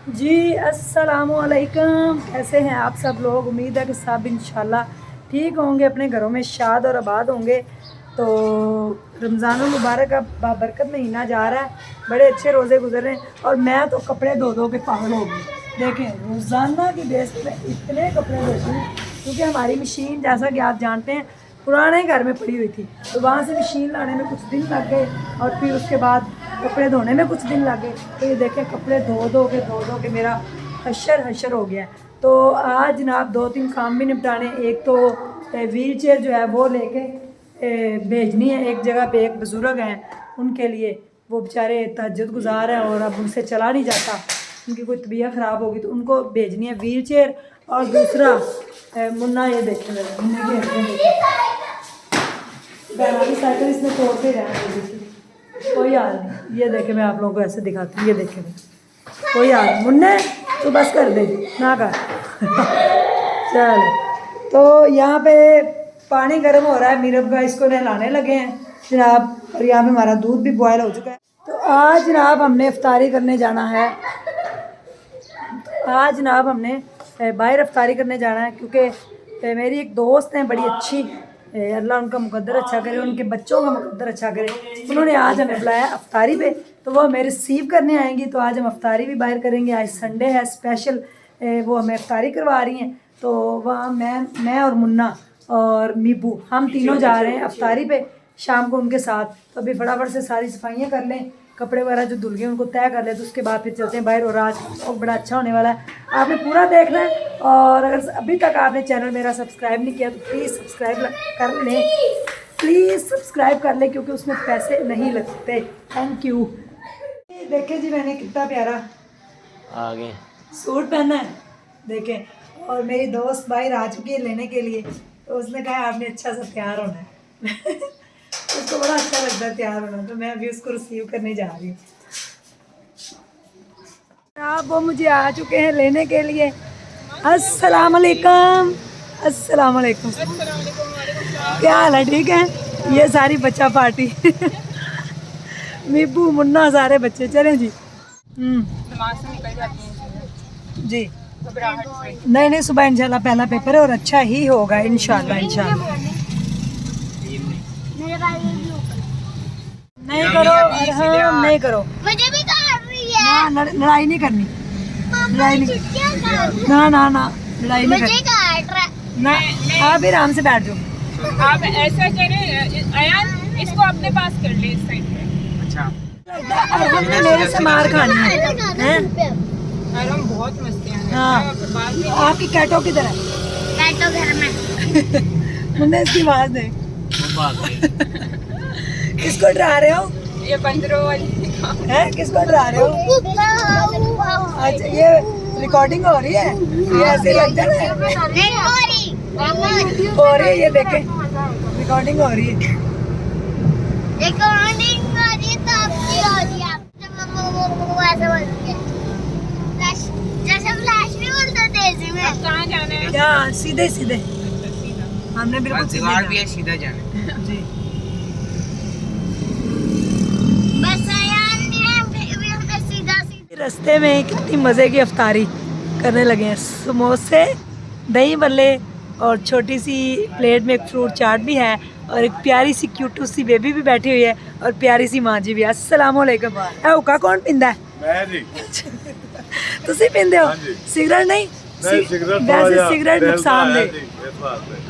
जी अस्सलामुअलैकुम, कैसे हैं आप सब लोग। उम्मीद है कि सब इंशाल्लाह ठीक होंगे, अपने घरों में शाद और आबाद होंगे। तो रमज़ानुल मुबारक का बाबरकत महीना जा रहा है, बड़े अच्छे रोज़े गुजर रहे हैं और मैं तो कपड़े धो धो के पागल हो गई। देखें, रोज़ाना की बेस पे इतने कपड़े धोती हूँ क्योंकि हमारी मशीन, जैसा कि आप जानते हैं, पुराने घर में पड़ी हुई थी, तो वहाँ से मशीन लाने में कुछ दिन लग गए और फिर उसके बाद कपड़े धोने में कुछ दिन लगे। तो ये देखें, कपड़े धो धो के मेरा हशर हशर हो गया। तो आज जनाब 2-3 काम भी निपटाने। एक तो व्हील चेयर जो है वो लेके भेजनी है एक जगह पे, एक बुज़ुर्ग हैं उनके लिए, वो बेचारे तहज्जुद गुजार हैं और अब उनसे चला नहीं जाता, उनकी कोई तबीयत ख़राब होगी तो उनको भेजनी है व्हील चेयर। और दूसरा मुन्ना, ये देखें मुन्ने की साइकिल इसने तोड़ के रहना, कोई हाल नहीं। ये देखे, मैं आप लोगों को ऐसे दिखाती हूँ, ये देखे कोई हाल नहीं। मुन्ने तो बस कर दे ना कर चल। तो यहाँ पे पानी गर्म हो रहा है, मीरब का इसको नहलाने लगे हैं जनाब, और यहाँ पे हमारा दूध भी बॉयल हो चुका है। तो आज जनाब हमने इफ्तारी करने जाना है, आज जनाब हमने बाहर इफ्तारी करने जाना है क्योंकि मेरी एक दोस्त है बड़ी अच्छी, अल्लाह उनका मुकद्दर अच्छा करे, उनके बच्चों का मुकद्दर अच्छा करे, उन्होंने आज हमें बुलाया अफ्तारी पे, तो वो हमें रिसीव करने आएंगी। तो आज हम अफ्तारी भी बाहर करेंगे, आज संडे है स्पेशल, वो हमें अफ्तारी करवा रही हैं। तो वहाँ मैं और मुन्ना और मीबू, हम तीनों जा रहे हैं अफ्तारी पे शाम को उनके साथ। तो अभी फटाफट से सारी सफाइयाँ कर लें, कपड़े वगैरह जो धुल गए उनको तय कर ले, तो उसके बाद फिर चलते हैं बाहर। और आज और बड़ा अच्छा होने वाला है, आपने पूरा देखना है। और अगर अभी तक आपने चैनल मेरा सब्सक्राइब नहीं किया तो प्लीज़ सब्सक्राइब कर लें, प्लीज़ सब्सक्राइब कर लें क्योंकि उसमें पैसे नहीं लगते। Thank you. देखें जी, मैंने कितना प्यारा आगे सूट पहना है, देखें। और मेरी दोस्त बाहर आ चुकी है लेने के लिए, तो उसने कहा आपने अच्छा सा तैयार होना है उसको बड़ा अच्छा लगता है तैयार होना, तो मैं अभी उसको रिसीव करने जा रही हूँ। आप वो मुझे आ चुके हैं लेने के लिए। अस्सलाम वालेकुम, अस्सलाम वालेकुम, क्या हाल है? ठीक है। ये सारी बच्चा पार्टी मीबू मुन्ना सारे बच्चे चलें जी। जी नहीं नहीं, सुबह इंशाल्लाह पहला पेपर है और अच्छा ही होगा इंशाल्लाह इंशाल्लाह। नहीं करो, हाँ नहीं करो, मुझे भी काट रही है। ना लड़ाई नहीं करनी, लड़ाई नहीं, ना ना ना लड़ाई नहीं मुझे करनी काट रहा है। ना। आप भी आराम से बैठ जाओ। आप ऐसा करें अयान, इसको अपने पास कर ले इस साइड पे। अच्छा, अरहम ने मेरे से मार खानी है, अरहम बहुत मस्ती है। हाँ, आपकी कैटो किधर है? कैटो घर में। मुन्ने इसकी आवाज दे किसको डरा रहे हो? ये बंदरों वाली हैं, किसको डरा रहे हो? अच्छा, ये रिकॉर्डिंग हो रही है, ये ऐसे लग जा रहा है। हो रही है, ये देखें रिकॉर्डिंग हो रही है। जैसे फ्लैश नहीं बोलते तेजी में। कहाँ जाना है? क्या सीधे सीधे हमने बिल्कुल सीधे भी है, सीधा जाना जी। बस यार सीधा सीधा। रास्ते में कितनी मज़े की अफ्तारी करने लगे हैं। समोसे, दही भल्ले और छोटी सी प्लेट में एक फ्रूट चाट भी है और एक प्यारी सी क्यूटू सी बेबी भी बैठी हुई है और प्यारी सी माँ जी भी है। अस्सलाम वालेकुम। हुक्का कौन पींदा है? मैं जी। तुसी पींदे हो? हाँ जी। सिगरेट नहीं? सिगरेट वैसे सिगरेट नुकसान दे।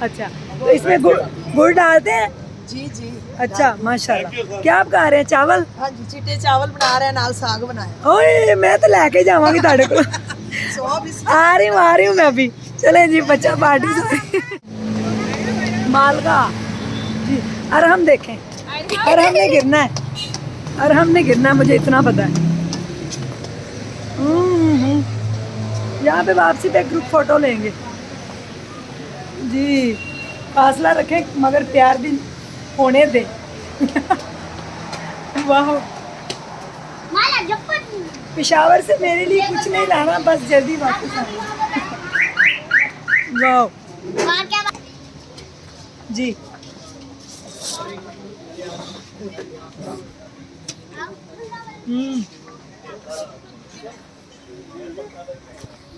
अच्छा, तो इसमें गुड़ डालते हैं? जी जी। अच्छा माशाल्लाह। क्या आप खा रहे हैं? चावल? हाँ जी, चिट्टे चावल बना रहे हैं, नाल साग बनाया। ओए मैं तो लेके जावांगी ताड़े को। सौ बीस आ रही हूँ मैं भी। चले जी, बच्चा पार्टी से मालगा जी। और हम देखें, और हमने गिरना है, और हमने गिरना है, मुझे इतना पता है। यहाँ पे वापसी पे ग्रुप फोटो लेंगे जी। फासला रखें मगर प्यार भी होने दे वाह, पेशावर से मेरे लिए कुछ नहीं लाना, बस जल्दी वापस आना। वाह जी।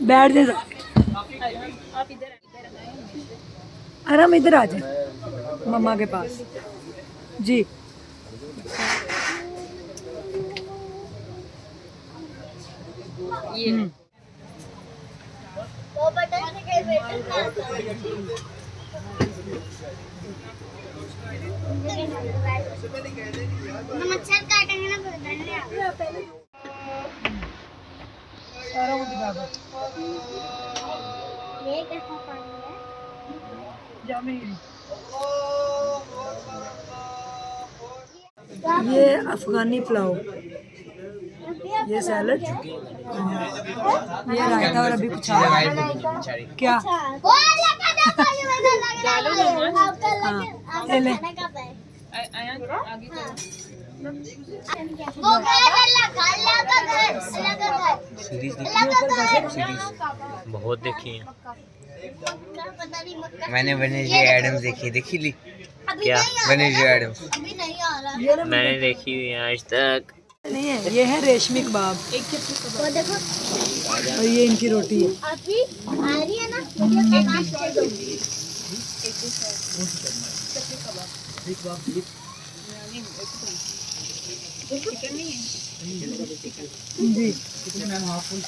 बैठ जाए आप इधर और हम इधर आ जाए मम्मा के पास जी। ये वो बटन से कहीं बेटन ना आता तो मच्छर काटेंगे ना फिर डरने सारा वो दिखा दो। ये कैसा पानी है ये अफगानी पुलाव, ये सैलड, ये रायता और अभी कुछ आ क्या वो लगा दे कोई बना लगा आपका हाँ, लगे ले ले। खाने का पे आगे चलो। वो घर लगा बहुत देखी है पता नहीं मक्का मैंने वेडनेसडे एडम्स देखी ली अभी क्या नहीं आ वेडनेसडे एडम्स रहा, अभी नहीं आ रहा मैंने देखी हुई है आज तक नहीं है, ये है रेशमी कबाब वो देखो और ये इनकी रोटी है। अभी आ रही है ना मुझे नाम दे दो जी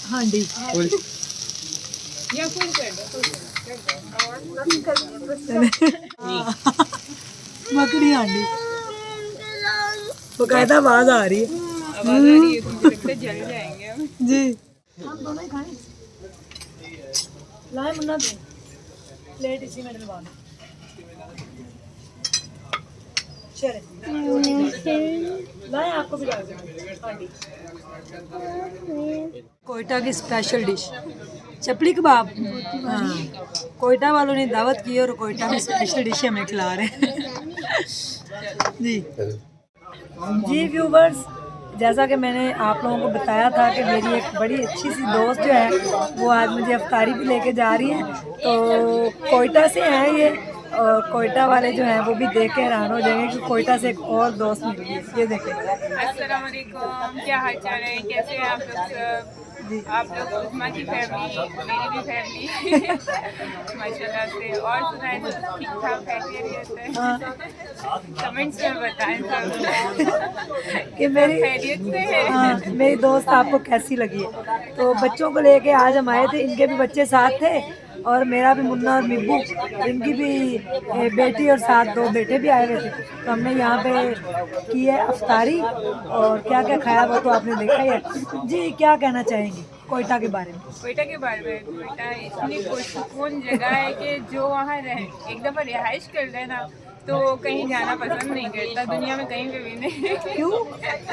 हांडी या फुल कर दो मकड़ी हांडी बकायदा आवाज आ रही है आवाज आ रही है, मुझे लगता है जल जाएंगे हम। जी। हम दोनों ही खाएं। लाए मुन्ना दे प्लेट इसी में डलवा दो। चले लाए आपको भी डाल दो। कोयटा की स्पेशल डिश चपली कबाब। हाँ, कोयटा वालों ने दावत की और कोयटा की स्पेशल डिश हमें खिला रहे हैं जी। जी व्यूवर्स, जैसा कि मैंने आप लोगों को बताया था कि मेरी एक बड़ी अच्छी सी दोस्त जो है वो आज मुझे अफ्तारी भी लेके जा रही है। तो कोयटा से हैं ये, और कोयटा वाले जो हैं वो भी देख के हैरान हो जाएंगे कि कोयटा से एक और दोस्त मिल गई है। ये देखें। अस्सलाम वालेकुम, क्या हाल चाल है, कैसे हैं आप लोग सब? आप लोग उस्मा की फैमिली, मेरी भी फैमिली माशाल्लाह से। और सुनाए सब ठीक ठाक खैरियत है? कमेंट्स में बताएं सब कि मेरी खैरियत से है। हाँ, मेरी दोस्त आपको कैसी लगी है। तो बच्चों को लेके आज हम आए थे, इनके भी बच्चे साथ थे और मेरा भी मुन्ना और मिब्बू, इनकी भी बेटी और साथ 2 बेटे भी आए हुए थे। तो हमने यहाँ पे की है अफ्तारी और क्या क्या खाया वो तो आपने देखा ही है। जी क्या कहना चाहेंगे कोयटा के बारे में? कोयटा के बारे में, कोयटा इतनी पुरसुकून जगह है कि जो वहाँ एक दफ़ा रिहाइश कर लेना तो कहीं जाना पसंद नहीं करता, दुनिया में कहीं पे भी नहीं। क्यों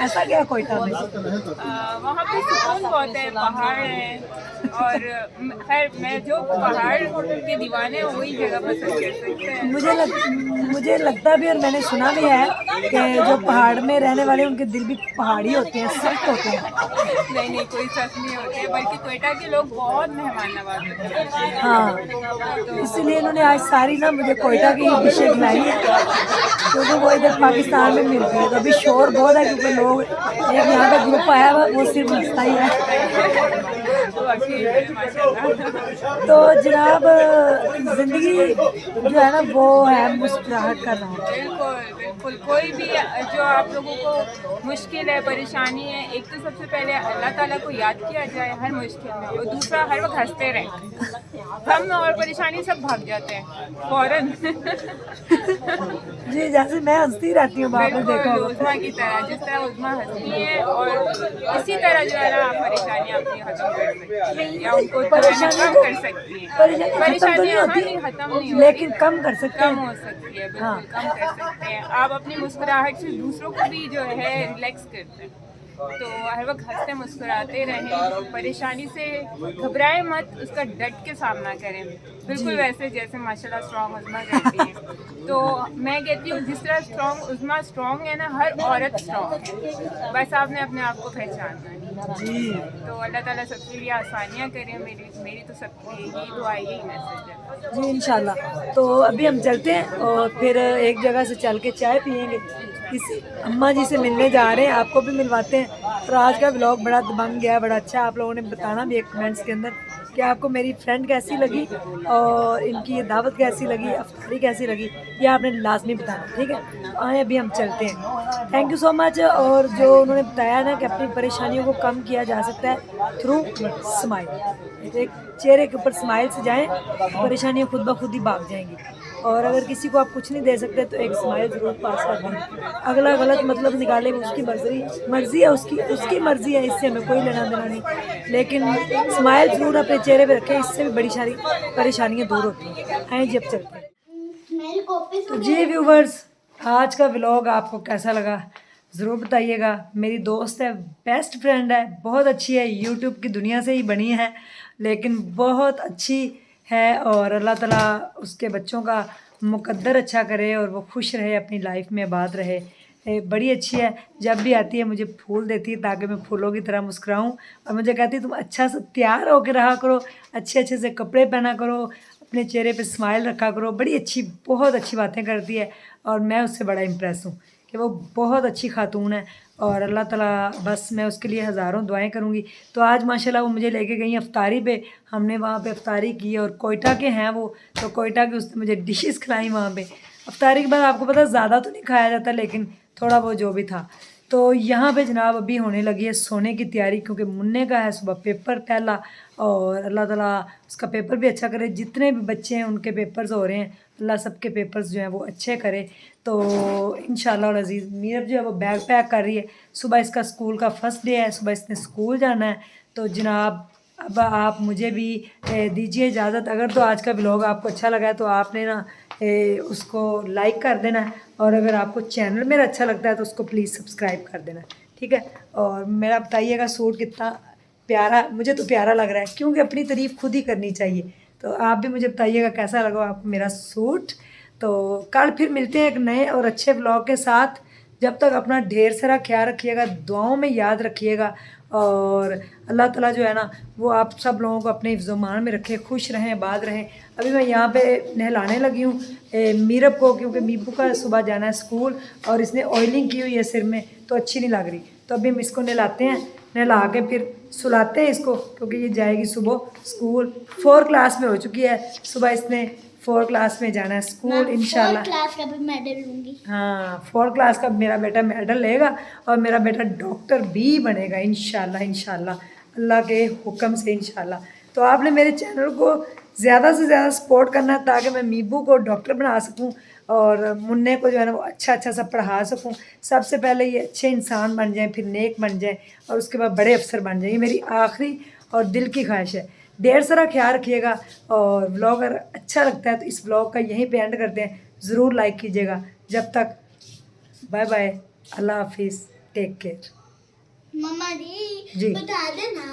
ऐसा क्या कोयटा में? वहाँ पे सुकून बहुत है, पहाड़ है और खैर मैं जो पहाड़ के दीवाने हैं वही जगह पसंद कर सकते हैं। मुझे लगता भी और मैंने सुना भी है कि जो पहाड़ में रहने वाले उनके दिल भी पहाड़ी होते हैं, सख्त होते हैं। नहीं कोई सख्त नहीं होते, बल्कि कोयटा के लोग बहुत मेहमान नवाज होते हैं। हाँ, तो इसलिए इन्होंने आज सारी ना मुझे कोयटा की डिशें खिलाई है क्योंकि वो इधर पाकिस्तान में मिलती है। तो अभी शोर बहुत है क्योंकि लोग एक यहाँ पे ग्रुप आया हुआ वो सिर्फ हंसता ही है। तो जनाब ज़िंदगी जो है ना वो है मुस्कुराहट का नाम। बिल्कुल कोई भी जो आप लोगों को मुश्किल है, परेशानी है, एक तो सबसे पहले अल्लाह ताला को याद किया जाए हर मुश्किल में, और दूसरा हर वक्त हंसते रहें। हम और परेशानी सब भाग जाते हैं फौरन। जी जैसे मैं हंसती रहती हूँ, आपने देखा बिल्कुल होगा। उस्मा की तरह, जिस तरह उस्मा हंसती है और इसी तरह जो है ना आप परेशानियाँ अपनी खत्म कर सकती हैं या उनको कम कर सकती हैं। परेशानियाँ नहीं खत्म नहीं, लेकिन कम कर सकते कम हैं। हो सकती है, बिल्कुल कम कर सकते हैं। आप अपनी मुस्कुराहट से दूसरों को भी जो है रिलैक्स करते हैं। तो हर वक्त हंसते मुस्कुराते रहें, परेशानी से घबराए मत, उसका डट के सामना करें, बिल्कुल वैसे जैसे माशाल्लाह स्ट्रॉन्ग उस्मा करती है। तो मैं कहती हूँ जिस तरह स्ट्रॉन्ग उस्मा स्ट्रॉन्ग है ना, हर औरत स्ट्रॉन्ग है, बस आपने अपने आप को पहचानना है। जी तो अल्लाह ताला सबके लिए आसानियाँ करें, मेरी तो सबके लिए यही दुआ, यही मैसेज है। जी इंशाल्लाह। तो अभी हम चलते हैं और फिर एक जगह से चल के चाय पियेंगे, इसी अम्मा जी से मिलने जा रहे हैं, आपको भी मिलवाते हैं। और आज का व्लॉग बड़ा दबंग गया, बड़ा अच्छा। आप लोगों ने बताना भी एक कमेंट्स के अंदर कि आपको मेरी फ्रेंड कैसी लगी और इनकी ये दावत कैसी लगी, अफ्तारी कैसी लगी, ये आपने लाजमी बताना, ठीक है। आए अभी हम चलते हैं। Thank you so much. और जो उन्होंने बताया ना कि अपनी परेशानियों को कम किया जा सकता है थ्रू स्माइल। एक चेहरे के ऊपर स्माइल से जाएं, परेशानियाँ खुद ब खुद ही भाग जाएंगी। और अगर किसी को आप कुछ नहीं दे सकते तो एक स्माइल ज़रूर पास कर दें। अगला गलत मतलब निकाले वो उसकी मर्ज़ी है, उसकी मर्ज़ी है, इससे हमें कोई लेना देना नहीं। लेकिन स्माइल ज़रूर अपने चेहरे पे रखें, इससे भी बड़ी सारी परेशानियाँ दूर होती हैं। आए जी अब चलते हैं। तो जी व्यूवर्स, आज का व्लॉग आपको कैसा लगा ज़रूर बताइएगा। मेरी दोस्त है, बेस्ट फ्रेंड है, बहुत अच्छी है, यूट्यूब की दुनिया से ही बनी है लेकिन बहुत अच्छी है। और अल्लाह ताला उसके बच्चों का मुकद्दर अच्छा करे और वो खुश रहे, अपनी लाइफ में आबाद रहे। बड़ी अच्छी है। जब भी आती है मुझे फूल देती है ताकि मैं फूलों की तरह मुस्कुराऊँ। और मुझे कहती है तुम अच्छा से तैयार होकर रहा करो, अच्छे अच्छे से कपड़े पहना करो, अपने चेहरे पे स्माइल रखा करो। बड़ी अच्छी, बहुत अच्छी बातें करती है और मैं उससे बड़ा इम्प्रेस हूँ कि वो बहुत अच्छी खातून है। और अल्लाह ताला बस मैं उसके लिए हज़ारों दुआएं करूँगी। तो आज माशाल्लाह वो मुझे लेके गई अफ्तारी पे, हमने वहाँ पे अफ्तारी की। और कोयटा के हैं वो, तो कोयटा के उसने मुझे डिशेस खिलाई वहाँ पे। अफ्तारी के बाद आपको पता ज़्यादा तो नहीं खाया जाता लेकिन थोड़ा बहुत जो भी था। तो यहाँ पे जनाब अभी होने लगी है सोने की तैयारी, क्योंकि मुन्ने का है सुबह पेपर पहला। और अल्लाह ताला उसका पेपर भी अच्छा करे। जितने भी बच्चे हैं उनके पेपर्स हो रहे हैं, अल्लाह सबके पेपर्स जो हैं वो अच्छे करे। तो इंशाल्लाह अज़ीज़ मीरब जो है वो बैग पैक कर रही है। सुबह इसका स्कूल का फर्स्ट डे है, सुबह इसने स्कूल जाना है। तो जनाब अब आप मुझे भी दीजिए इजाज़त। अगर तो आज का व्लॉग आपको अच्छा लगा है तो आपने ना उसको लाइक कर देना है। और अगर आपको चैनल मेरा अच्छा लगता है तो उसको प्लीज़ सब्सक्राइब कर देना, ठीक है। और मेरा बताइएगा सूट कितना प्यारा, मुझे तो प्यारा लग रहा है क्योंकि अपनी तारीफ़ खुद ही करनी चाहिए। तो आप भी मुझे बताइएगा कैसा लगा आपको मेरा सूट। तो कल फिर मिलते हैं एक नए और अच्छे व्लॉग के साथ। जब तक अपना ढेर सारा ख्याल रखिएगा, दुआओं में याद रखिएगा। और अल्लाह ताला जो है ना वो आप सब लोगों को अपने हिफ्ज़-ओ-मान में रखे, खुश रहें, आबाद रहें। अभी मैं यहाँ पे नहलाने लगी हूँ मीरब को, क्योंकि मीबू का सुबह जाना है स्कूल और इसने ऑयलिंग की हुई है सिर में तो अच्छी नहीं लग रही। तो अभी हम इसको नहलाते हैं, नहला के फिर सुलाते हैं इसको, क्योंकि ये जाएगी सुबह स्कूल। 4 क्लास में हो चुकी है, सुबह इसने 4 क्लास में जाना है स्कूल इंशाल्लाह। 4 क्लास का भी मेडल लूँगी। हाँ 4 क्लास का मेरा बेटा मेडल लेगा और मेरा बेटा डॉक्टर भी बनेगा इंशाल्लाह, इंशाल्लाह अल्लाह के हुक्म से इंशाल्लाह। तो आपने मेरे चैनल को ज़्यादा से ज़्यादा सपोर्ट करना है ताकि मैं मीबू को डॉक्टर बना सकूं और मुन्ने को जो है ना वो अच्छा अच्छा सा पढ़ा सकूं। सबसे पहले ये अच्छे इंसान बन जाएं, फिर नेक बन जाएं और उसके बाद बड़े अफसर बन जाएं। ये मेरी आखिरी और दिल की ख्वाहिश है। ढेर सारा ख्याल रखिएगा। और व्लॉग अगर अच्छा लगता है तो इस व्लॉग का यहीं पे एंड करते हैं। ज़रूर लाइक कीजिएगा। जब तक बाय बाय, अल्लाह हाफिज़, टेक केयर। मम्मा जी बता देना।